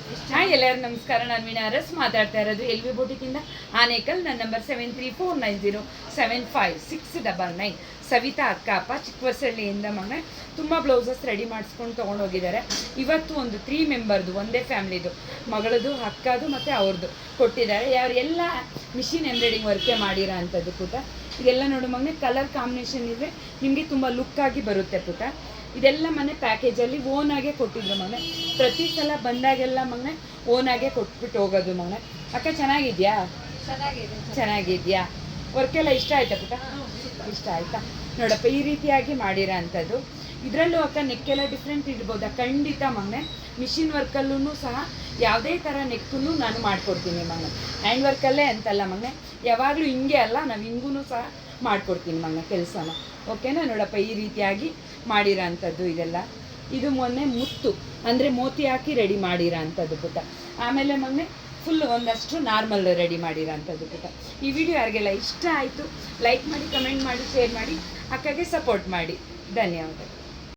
Hi ಎಲ್ಲರೂ ನಮಸ್ಕಾರ. ನಾನು ವೀಣಾ ಅರಸ್ ಮಾತಾಡ್ತಾ ಇರೋದು LV ಬೊಟಿಕಿಂದ ಆನೇಕಲ್. ನನ್ನ ನಂಬರ್ 7349075699. ಸವಿತಾ ಅಕ್ಕಪ್ಪ ಚಿಕ್ಕವಸಳ್ಳಿಯಿಂದ ಮಗನೇ ತುಂಬ ಬ್ಲೌಸಸ್ ರೆಡಿ ಮಾಡಿಸ್ಕೊಂಡು ತೊಗೊಂಡೋಗಿದ್ದಾರೆ. ಇವತ್ತು ಒಂದು 3 ಮೆಂಬರ್ದು ಒಂದೇ ಫ್ಯಾಮ್ಲಿದು ಮಗಳದು ಅಕ್ಕದು ಮತ್ತು ಅವ್ರದ್ದು ಕೊಟ್ಟಿದ್ದಾರೆ. ಎಲ್ಲ ಮಿಷಿನ್ ಎಂಬ್ರಾಯ್ಡಿಂಗ್ ವರ್ಕೇ ಮಾಡಿರೋ ಅಂಥದ್ದು ಪುಟ. ಇದೆಲ್ಲ ನೋಡು ಮಗನೇ ಕಲರ್ ಕಾಂಬಿನೇಷನ್ ಇದ್ದರೆ ನಿಮಗೆ ತುಂಬ ಲುಕ್ಕಾಗಿ ಬರುತ್ತೆ ಪುಟ. ಇದೆಲ್ಲ ಮನೆ ಪ್ಯಾಕೇಜಲ್ಲಿ ಓನಾಗೆ ಕೊಟ್ಟಿದ್ರು ಮಗನೇ. ಪ್ರತಿ ಸಲ ಬಂದಾಗೆಲ್ಲ ಮಗನೇ ಓನಾಗೆ ಕೊಟ್ಬಿಟ್ಟು ಹೋಗೋದು ಮಗನೇ. ಅಕ್ಕ ಚೆನ್ನಾಗಿದ್ಯಾ? ಚೆನ್ನಾಗಿದ್ಯಾ? ವರ್ಕೆಲ್ಲ ಇಷ್ಟ ಆಯ್ತಾ ಪುಟ? ಇಷ್ಟ ಆಯ್ತಾ? ನೋಡಪ್ಪ, ಈ ರೀತಿಯಾಗಿ ಮಾಡಿರೋ ಅಂಥದ್ದು. ಇದರಲ್ಲೂ ಅಕ್ಕ ನೆಕ್ಕೆಲ್ಲ ಡಿಫ್ರೆಂಟ್ ಇಡ್ಬೋದಾ? ಖಂಡಿತ ಮಗನೇ. ಮಿಷಿನ್ ವರ್ಕಲ್ಲೂ ಸಹ ಯಾವುದೇ ಥರ ನೆಕ್ಕನ್ನು ನಾನು ಮಾಡಿಕೊಡ್ತೀನಿ ಮಗನೇ. ಹ್ಯಾಂಡ್ ವರ್ಕಲ್ಲೇ ಅಂತಲ್ಲ ಮಗನೇ, ಯಾವಾಗಲೂ ಹಿಂಗೆ ಅಲ್ಲ, ನಾವು ಹಿಂಗೂ ಸಹ ಮಾಡಿಕೊಡ್ತೀನಿ ಮಗನೇ ಕೆಲಸನ. ಓಕೆನಾ? ನೋಡಪ್ಪ, ಈ ರೀತಿಯಾಗಿ ಮಾಡಿರೋ ಅಂಥದ್ದು ಇದೆಲ್ಲ. ಇದು ಮೊನ್ನೆ ಮುತ್ತು ಅಂದರೆ ಮೋತಿ ಹಾಕಿ ರೆಡಿ ಮಾಡಿರೋ ಅಂಥದ್ದು ಪುಟ. ಆಮೇಲೆ ಮೊನ್ನೆ ಫುಲ್ ಒಂದಷ್ಟು ನಾರ್ಮಲ್ ರೆಡಿ ಮಾಡಿರೋ ಅಂಥದ್ದು ಪುಟ. ಈ ವಿಡಿಯೋ ಯಾರಿಗೆಲ್ಲ ಇಷ್ಟ ಆಯಿತು ಲೈಕ್ ಮಾಡಿ, ಕಮೆಂಟ್ ಮಾಡಿ, ಶೇರ್ ಮಾಡಿ, ಅಕ್ಕಗೆ ಸಪೋರ್ಟ್ ಮಾಡಿ. ಧನ್ಯವಾದ.